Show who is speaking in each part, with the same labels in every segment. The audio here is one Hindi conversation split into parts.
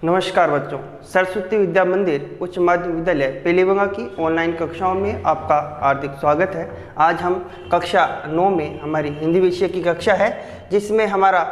Speaker 1: नमस्कार बच्चों, सरस्वती विद्या मंदिर उच्च माध्यमिक विद्यालय पेलीबंगा की ऑनलाइन कक्षाओं में आपका हार्दिक स्वागत है। आज हम कक्षा 9 में हमारी हिंदी विषय की कक्षा है, जिसमें हमारा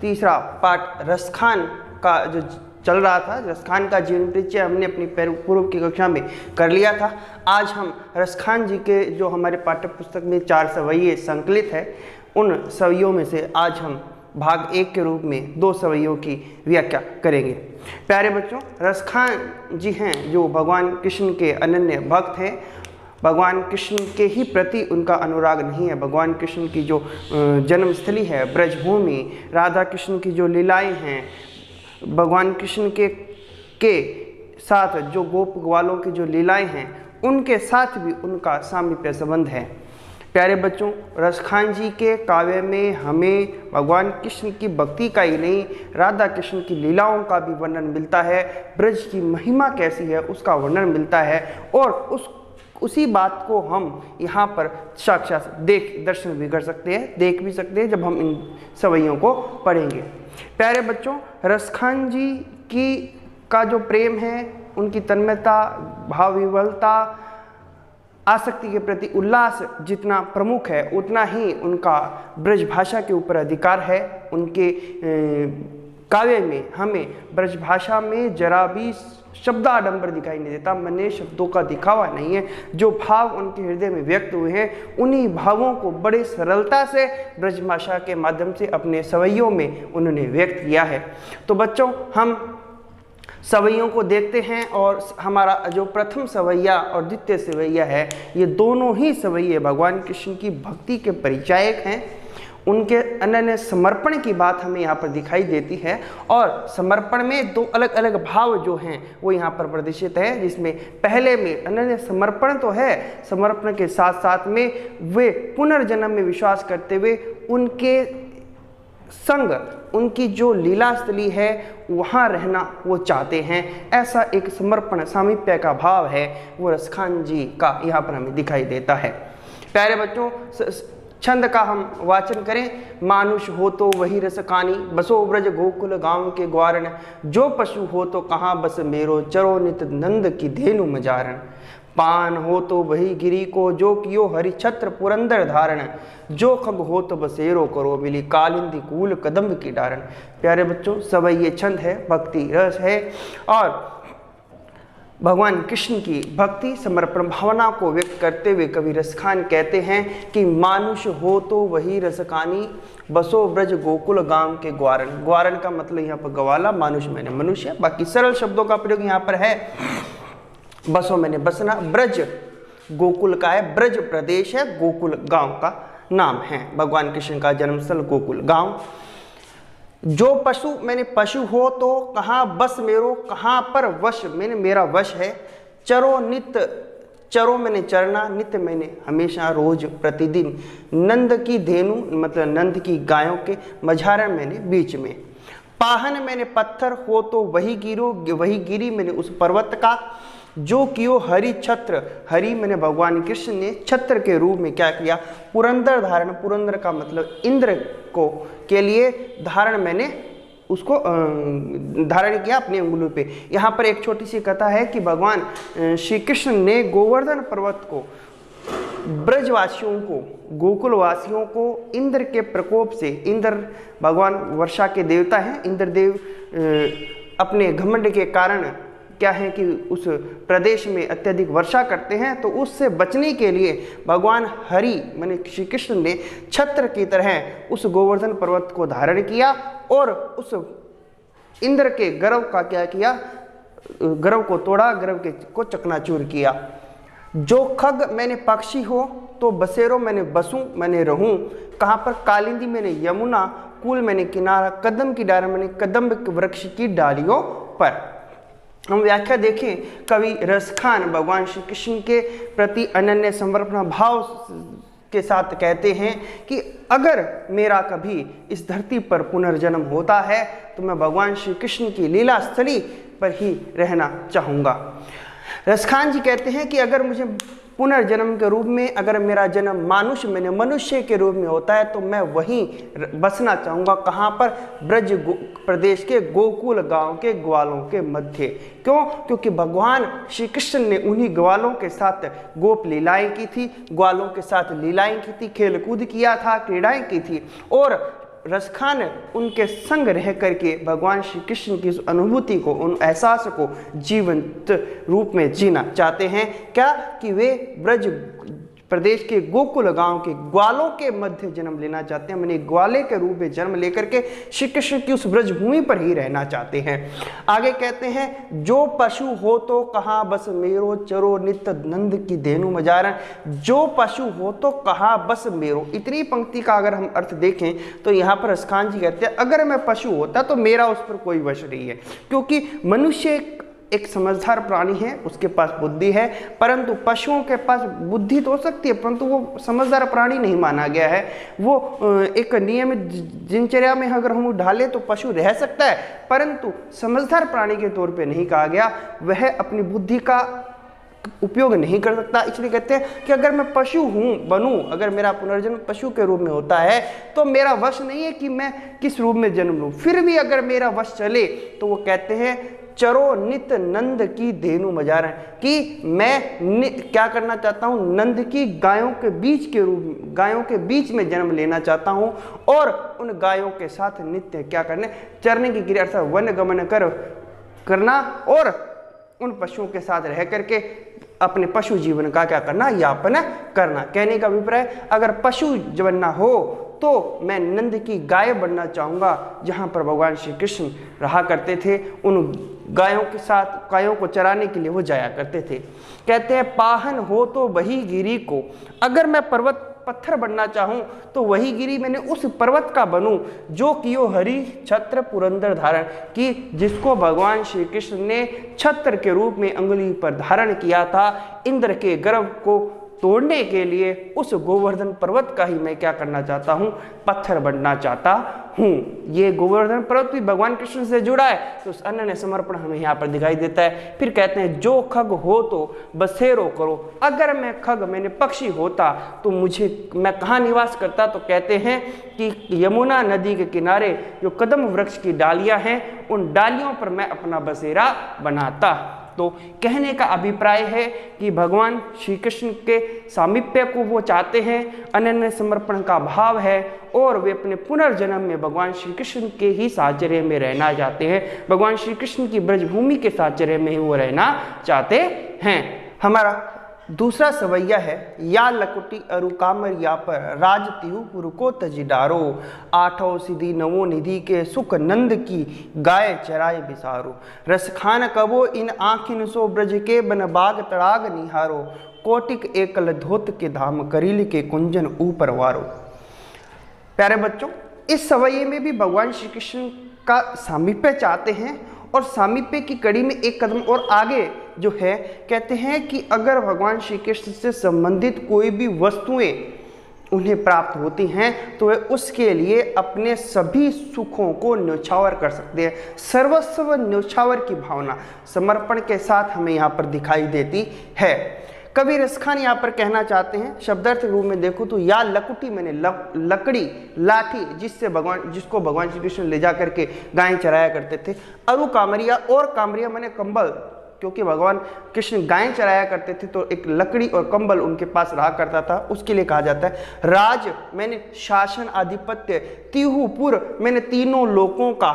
Speaker 1: तीसरा पाठ रसखान का जो चल रहा था। रसखान का जीवन परिचय हमने अपनी पूर्व की कक्षा में कर लिया था। आज हम रसखान जी के जो हमारे पाठ्य पुस्तक में 4 सवैये संकलित है, उन सवैयों में से आज हम भाग 1 के रूप में 2 सवैयों की व्याख्या करेंगे। प्यारे बच्चों, रसखान जी हैं जो भगवान कृष्ण के अनन्य भक्त हैं। भगवान कृष्ण के ही प्रति उनका अनुराग नहीं है। भगवान कृष्ण की जो जन्मस्थली है ब्रजभूमि, राधा कृष्ण की जो लीलाएं हैं, भगवान कृष्ण के साथ जो गोप ग्वालों की जो लीलाएं हैं, उनके साथ भी उनका सामीप्य संबंध है। प्यारे बच्चों, रसखान जी के काव्य में हमें भगवान कृष्ण की भक्ति का ही नहीं, राधा कृष्ण की लीलाओं का भी वर्णन मिलता है। ब्रज की महिमा कैसी है उसका वर्णन मिलता है, और उसी बात को हम यहाँ पर साक्षात दर्शन भी कर सकते हैं, देख भी सकते हैं जब हम इन सवैयों को पढ़ेंगे। प्यारे बच्चों, रसखान जी का जो प्रेम है, उनकी तन्मयता, भाव विवलता, आसक्ति के प्रति उल्लास जितना प्रमुख है, उतना ही उनका ब्रज भाषा के ऊपर अधिकार है। उनके काव्य में हमें ब्रज भाषा में जरा भी शब्दाडंबर दिखाई नहीं देता, मने शब्दों का दिखावा नहीं है। जो भाव उनके हृदय में व्यक्त हुए हैं, उन्हीं भावों को बड़े सरलता से ब्रज भाषा के माध्यम से अपने सवैयों में उन्होंने व्यक्त किया है। तो बच्चों, हम सवैयों को देखते हैं, और हमारा जो प्रथम सवैया और द्वितीय सवैया है, ये दोनों ही सवैये भगवान कृष्ण की भक्ति के परिचायक हैं। उनके अनन्य समर्पण की बात हमें यहाँ पर दिखाई देती है, और समर्पण में 2 अलग अलग भाव जो हैं वो यहाँ पर प्रदर्शित है। जिसमें पहले में अनन्य समर्पण तो है, समर्पण के साथ साथ में वे पुनर्जन्म में विश्वास करते हुए उनके संग, उनकी जो लीलास्थली है वहाँ रहना वो चाहते हैं। ऐसा एक समर्पण सामीप्य का भाव है, वो रसखान जी का यहाँ पर हमें दिखाई देता है। प्यारे बच्चों, छंद का हम वाचन करें। मानुष हो तो वही रसकानी, बसो ब्रज गोकुल गांव के ग्वारण। जो पशु हो तो कहाँ बस मेरो, चरो नित नंद की धेनु मजारण। पान हो तो वही गिरी को, जो कियो हरि छत्र पुरंदर धारण। जो खग हो तो बसेरो करो, मिली कालिंदी कूल कदम्ब की डारण। प्यारे बच्चों, सवैये छंद है, भक्ति रस है, और भगवान कृष्ण की भक्ति समर्पण भावना को व्यक्त करते हुए कवि रसखान कहते हैं कि मानुष हो तो वही रसकानी, बसो ब्रज गोकुल गांव के ग्वारण। ग्वारण का मतलब यहाँ पर गवाला, मानुष मैंने मनुष्य, बाकी सरल शब्दों का प्रयोग यहाँ पर है। बसो मैंने बसना, ब्रज गोकुल का है, ब्रज प्रदेश है, गोकुल गांव का नाम है। भगवान कृष्ण का जन्मस्थल गोकुल गांव। जो पशु मैंने पशु हो तो कहाँ बस मेरो, कहाँ पर वश मैंने मेरा वश है। चरो नित, चरो मैंने चरना, नित्य मैंने हमेशा रोज प्रतिदिन। नंद की धेनु मतलब नंद की गायों के, मझारण मैंने बीच में। पाहन मैंने पत्थर हो तो वही गिरो, वही गिरी मैंने उस पर्वत का। जो कियो हरि छत्र, हरि मैंने भगवान कृष्ण ने छत्र के रूप में क्या किया, पुरंदर धारण। पुरंदर का मतलब इंद्र को के लिए धारण, मैंने उसको धारण किया अपनी अंगुली पे। यहाँ पर एक छोटी सी कथा है कि भगवान श्री कृष्ण ने गोवर्धन पर्वत को, ब्रजवासियों को, गोकुलवासियों को इंद्र के प्रकोप से, इंद्र भगवान वर्षा के देवता हैं, इंद्रदेव अपने घमंड के कारण क्या है कि उस प्रदेश में अत्यधिक वर्षा करते हैं, तो उससे बचने के लिए भगवान हरि माने श्री कृष्ण ने छत्र की तरह उस गोवर्धन पर्वत को धारण किया, और उस इंद्र के गर्व का क्या किया, गर्व को तोड़ा, गर्व को चकनाचूर किया। जो खग मैंने पक्षी हो तो बसेरो मैंने बसूं, मैंने रहूं। कहाँ पर, कालिंदी मैंने यमुना, कूल मैंने किनारा, कदम की डाल मैंने कदम्ब वृक्ष की डालियों पर। हम व्याख्या देखें, कवि रसखान भगवान श्री कृष्ण के प्रति अनन्य समर्पण भाव के साथ कहते हैं कि अगर मेरा कभी इस धरती पर पुनर्जन्म होता है तो मैं भगवान श्री कृष्ण की लीला स्थली पर ही रहना चाहूँगा। रसखान जी कहते हैं कि अगर मुझे पुनर्जन्म के रूप में अगर मेरा जन्म मानुष मैंने मनुष्य के रूप में होता है तो मैं वहीं बसना चाहूँगा। कहाँ पर? ब्रज प्रदेश के गोकुल गांव के ग्वालों के मध्य। क्यों? क्योंकि भगवान श्री कृष्ण ने उन्हीं ग्वालों के साथ गोप लीलाएं की थी, ग्वालों के साथ लीलाएं की थी, खेल कूद किया था, क्रीड़ाएं की थी। और रसखान उनके संग रह करके भगवान श्री कृष्ण की उस अनुभूति को, उन एहसास को जीवंत रूप में जीना चाहते हैं। क्या? कि वे ब्रज प्रदेश के गोकुल गांव के ग्वालों के मध्य जन्म लेना चाहते हैं, माने ग्वाले के रूप में जन्म लेकर के श्री कृष्ण की उस ब्रज भूमि पर ही रहना चाहते हैं। आगे कहते हैं, जो पशु हो तो कहाँ बस मेरो, चरो नित नंद की धेनु मजारन। जो पशु हो तो कहाँ बस मेरो। इतनी पंक्ति का अगर हम अर्थ देखें तो यहाँ पर रसखान जी कहते हैं, अगर मैं पशु होता तो मेरा उस पर कोई वश नहीं है। क्योंकि मनुष्य एक समझदार प्राणी है, उसके पास बुद्धि है, परंतु पशुओं के पास बुद्धि तो हो सकती है परंतु वो समझदार प्राणी नहीं माना गया है। वो एक नियमित दिनचर्या में अगर हम ढालें तो पशु रह सकता है, परंतु समझदार प्राणी के तौर पे नहीं कहा गया। वह अपनी बुद्धि का उपयोग नहीं कर सकता। इसलिए कहते हैं कि अगर मैं पशु बनूं, अगर मेरा पुनर्जन्म पशु के रूप में होता है तो मेरा वश नहीं है कि मैं किस रूप में जन्म लूं। फिर भी अगर मेरा वश चले तो वो कहते हैं, चरो नित नंद की धेनु मजार है, कि मैं क्या करना चाहता हूँ, नंद की गायों के बीच में जन्म लेना चाहता हूँ और उन गायों के साथ नित्य क्या करने, चरने की क्रिया अर्थात वन गमन करना और उन पशुओं के साथ रह करके अपने पशु जीवन का क्या करना, यापन करना। कहने का अभिप्राय, अगर पशु बनना हो तो मैं नंद की गाय बनना चाहूँगा, जहाँ पर भगवान श्री कृष्ण रहा करते थे। उन गायों के साथ गायों को चराने के लिए वो जाया करते थे। कहते हैं, पाहन हो तो वही गिरी को। अगर मैं पर्वत पत्थर बनना चाहूं तो वही गिरी मैंने उस पर्वत का बनूं जो कियो हरि छत्र पुरंदर धारण, कि जिसको भगवान श्री कृष्ण ने छत्र के रूप में अंगुली पर धारण किया था। इंद्र के गर्भ को तोड़ने के लिए उस गोवर्धन पर्वत का ही मैं क्या करना चाहता हूँ, पत्थर बनना चाहता हूँ। ये गोवर्धन पर्वत भी भगवान कृष्ण से जुड़ा है, तो उस अनन्य समर्पण हमें यहाँ पर दिखाई देता है। फिर कहते हैं, जो खग हो तो बसेरो करो। अगर मैं खग मैंने पक्षी होता तो मैं कहाँ निवास करता, तो कहते हैं कि यमुना नदी के किनारे जो कदम वृक्ष की डालियाँ हैं उन डालियों पर मैं अपना बसेरा बनाता। तो कहने का अभिप्राय है कि भगवान श्री कृष्ण के सामीप्य को वो चाहते हैं, अनन्य समर्पण का भाव है और वे अपने पुनर्जन्म में भगवान श्री कृष्ण के ही साहचर्य में रहना चाहते हैं। भगवान श्री कृष्ण की ब्रजभूमि के साहचर्य में ही वो रहना चाहते हैं। हमारा दूसरा सवैया है, या लकुटी अरु कामरिया पर राज तिहु पुर को तजिडारो। आठों सिद्धि नवो निधि के सुख नंद की गाय चराए बिसारो। रसखान कबो इन आँखिन सो ब्रज के बन बाग तड़ाग निहारो। कोटिक एकल धोत के धाम करील के कुंजन ऊपर वारो। प्यारे बच्चों, इस सवैये में भी भगवान श्री कृष्ण का सामीप्य चाहते हैं और सामीप्य की कड़ी में एक कदम और आगे जो है, कहते हैं कि अगर भगवान श्री कृष्ण से संबंधित कोई भी वस्तुएं उन्हें प्राप्त होती हैं तो वे उसके लिए अपने सभी सुखों को न्यौछावर कर सकते हैं। सर्वस्व न्यौछावर की भावना समर्पण के साथ हमें यहाँ पर दिखाई देती है। कवि रसखान यहाँ पर कहना चाहते हैं, शब्दार्थ रूप में देखो तो, या लकुटी मैंने लकड़ी लाठी जिसको भगवान श्री कृष्ण ले जा करके गायें चराया करते थे। अरु कामरिया, और कामरिया मैंने कंबल, क्योंकि भगवान कृष्ण गायें चराया करते थे तो एक लकड़ी और कंबल उनके पास रहा करता था, उसके लिए कहा जाता है। राज मैंने शासन आधिपत्य, तिहुपुर मैंने तीनों लोकों का,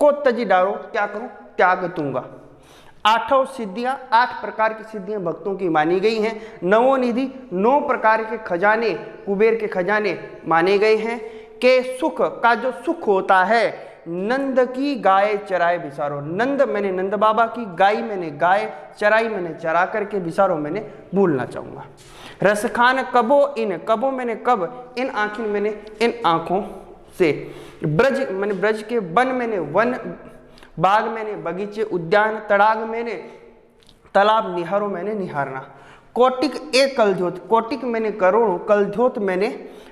Speaker 1: को तजी डारो क्या करूं, त्याग दूंगा। आठों सिद्धियां, 8 प्रकार की सिद्धियां भक्तों की मानी गई हैं। नवो निधि, 9 प्रकार के खजाने, कुबेर के खजाने माने गए हैं। के सुख का जो सुख होता है, नंद की गाय चराए बिसारो। नंद मैंने नंद बाबा की, गाय मैंने गाय, चराई मैंने चरा करके, बिसारो मैंने भूलना चाहूंगा। रसखान कबो मैंने कब, इन आँखिन मैंने इन आँखों से। ब्रज मैंने ब्रज के, वन मैंने वन, बाग मैंने बगीचे, उद्यान, तड़ाग मैंने तालाब, निहारो मैंने निहारना। कोटिक एक कलधोत, कोटिक मैंने करोड़ों, कलधोत मैंने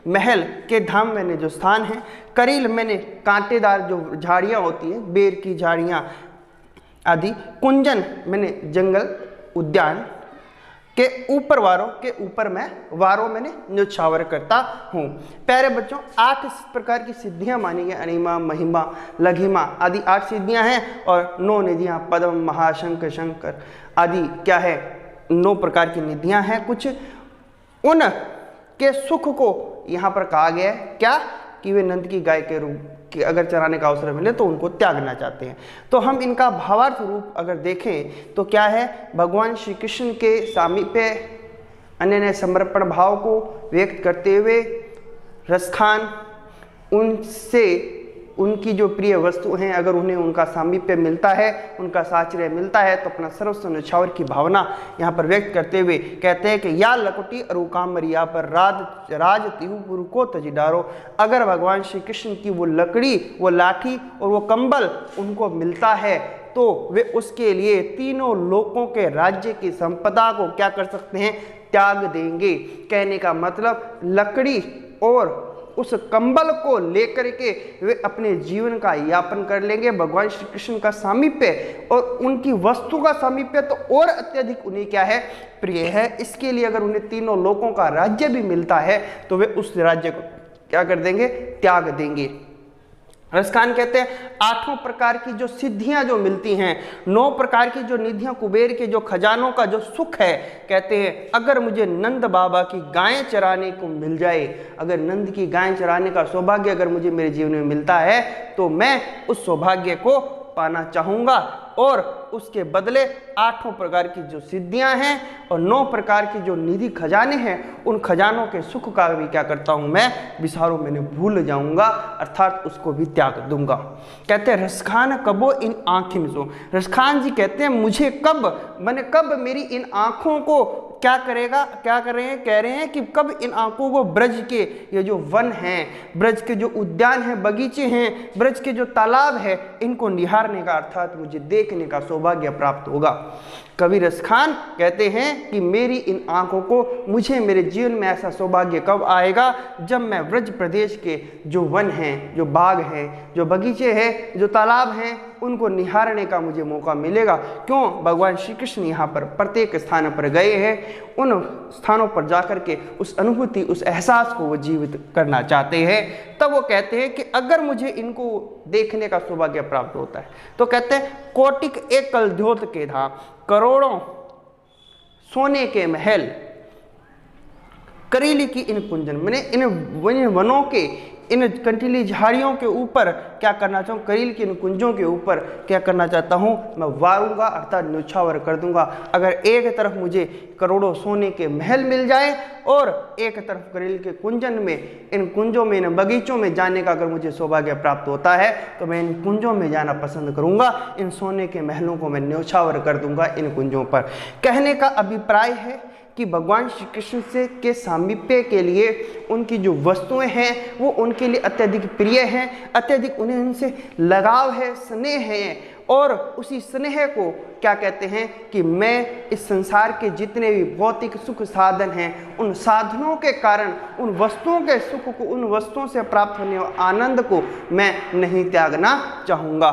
Speaker 1: महल के धाम मैंने जो स्थान है। करील मैंने कांटेदार जो झाड़ियाँ होती हैं, बेर की झाड़ियाँ आदि। कुंजन मैंने जंगल, उद्यान। के ऊपर वारों के ऊपर मैं वारों मैंने न्योछावर करता हूँ। प्यारे बच्चों, 8 इस प्रकार की सिद्धियां मानी गई, अणिमा, महिमा, लघिमा आदि 8 सिद्धियां हैं और 9 निधियां, पद्म, महाशंख, शंकर आदि क्या है 9 प्रकार की निधियां हैं। कुछ उन के सुख को यहाँ पर कहा गया है क्या कि वे नंद की गाय के रूप कि अगर चराने का अवसर मिले तो उनको त्यागना चाहते हैं। तो हम इनका भावार्थ रूप अगर देखें तो क्या है, भगवान श्री कृष्ण के सामीप्य अन्य समर्पण भाव को व्यक्त करते हुए रसखान उनसे उनकी जो प्रिय वस्तु हैं अगर उन्हें उनका सामीप्य मिलता है, उनका साचर्य मिलता है तो अपना सर्वस्व न्योछावर की भावना यहाँ पर व्यक्त करते हुए कहते हैं कि या लकुटी अरु कामरिया पर राज तिहुपुर को तजिडारो। अगर भगवान श्री कृष्ण की वो लकड़ी, वो लाठी और वो कंबल उनको मिलता है तो वे उसके लिए तीनों लोकों के राज्य की संपदा को क्या कर सकते हैं, त्याग देंगे। कहने का मतलब लकड़ी और उस कंबल को लेकर के वे अपने जीवन का यापन कर लेंगे। भगवान श्री कृष्ण का सामीप्य और उनकी वस्तु का सामीप्य तो और अत्यधिक उन्हें क्या है, प्रिय है। इसके लिए अगर उन्हें तीनों लोकों का राज्य भी मिलता है तो वे उस राज्य को क्या कर देंगे, त्याग देंगे। रसखान कहते हैं 8 प्रकार की जो सिद्धियां जो मिलती हैं, 9 प्रकार की जो निधियां, कुबेर के जो खजानों का जो सुख है, कहते हैं अगर मुझे नंद बाबा की गायें चराने को मिल जाए, अगर नंद की गायें चराने का सौभाग्य अगर मुझे मेरे जीवन में मिलता है तो मैं उस सौभाग्य को पाना चाहूँगा और उसके बदले 8 प्रकार की जो सिद्धियां हैं और 9 प्रकार की जो निधि खजाने हैं, उन खजानों के सुख का भी क्या करता हूं मैं, विसारों मैंने भूल जाऊंगा, अर्थात उसको भी त्याग दूंगा। कहते हैं रसखान कबो इन आँखिन सो। रसखान जी कहते हैं मुझे कब मेरी इन आँखों को क्या करेगा, क्या कर रहे हैं, कह रहे हैं कि कब इन आंखों को ब्रज के ये जो वन हैं, ब्रज के जो उद्यान हैं, बगीचे हैं, ब्रज के जो तालाब है, इनको निहारने का अर्थात मुझे देखने का सौभाग्य प्राप्त होगा। कवि रसखान कहते हैं कि मेरी इन आंखों को, मुझे मेरे जीवन में ऐसा सौभाग्य कब आएगा, जब मैं ब्रज प्रदेश के जो वन हैं, जो बाग हैं, जो बगीचे हैं, जो तालाब हैं, उनको निहारने का मुझे मौका मिलेगा। क्यों, भगवान श्री कृष्ण यहाँ पर प्रत्येक स्थान पर गए हैं, उन स्थानों पर जाकर के उस अनुभूति, उस एहसास को वो जीवित करना चाहते हैं। तब वो कहते हैं कि अगर मुझे इनको देखने का सौभाग्य प्राप्त होता है तो कहते हैं कोटिक एक कलध्योत के धाम, करोड़ों सोने के महल, करीली की इन कुंजन, मैंने इन वनों के, इन कंटीली झाड़ियों के ऊपर क्या करना चाहूँ, करील के इन कुंजों के ऊपर क्या करना चाहता हूँ, मैं वारूंगा अर्थात न्योछावर कर दूंगा। अगर एक तरफ मुझे करोड़ों सोने के महल मिल जाए और एक तरफ करील के कुंजन में, इन कुंजों में, इन बगीचों में जाने का अगर मुझे सौभाग्य प्राप्त होता है तो मैं इन कुंजों में जाना पसंद करूंगा, इन सोने के महलों को मैं न्योछावर कर दूंगा इन कुंजों पर। कहने का अभिप्राय है कि भगवान श्री कृष्ण से के सामीप्य के लिए उनकी जो वस्तुएं हैं वो उनके लिए अत्यधिक प्रिय हैं, अत्यधिक उन्हें उनसे लगाव है, स्नेह है। और उसी स्नेह को क्या कहते हैं कि मैं इस संसार के जितने भी भौतिक सुख साधन हैं, उन साधनों के कारण, उन वस्तुओं के सुख को, उन वस्तुओं से प्राप्त होने वाले आनंद को मैं नहीं त्यागना चाहूँगा।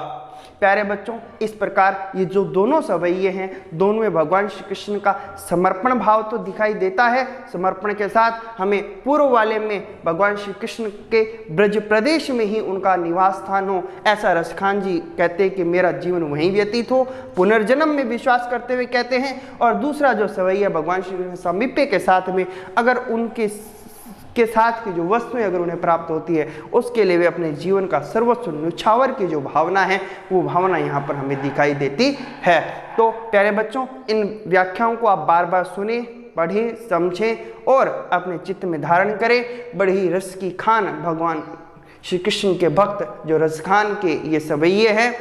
Speaker 1: प्यारे बच्चों, इस प्रकार ये जो दोनों सवैये हैं, दोनों में भगवान श्री कृष्ण का समर्पण भाव तो दिखाई देता है। समर्पण के साथ हमें पूर्व वाले में भगवान श्री कृष्ण के ब्रज प्रदेश में ही उनका निवास स्थान हो, ऐसा रसखान जी कहते हैं कि मेरा जीवन वहीं व्यतीत हो, पुनर्जन्म में विश्वास करते हुए कहते हैं। और दूसरा जो सवैया भगवान श्री कृष्ण सामीप्य के साथ में अगर उनके के साथ की जो वस्तुएं अगर उन्हें प्राप्त होती है, उसके लिए वे अपने जीवन का सर्वस्व न्योछावर की जो भावना है, वो भावना यहाँ पर हमें दिखाई देती है। तो प्यारे बच्चों, इन व्याख्याओं को आप बार बार सुने, पढ़ें, समझें और अपने चित्त में धारण करें। बड़े ही रस की खान भगवान श्री कृष्ण के भक्त जो रसखान के ये सवैये हैं।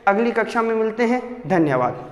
Speaker 1: अगली कक्षा में मिलते हैं। धन्यवाद।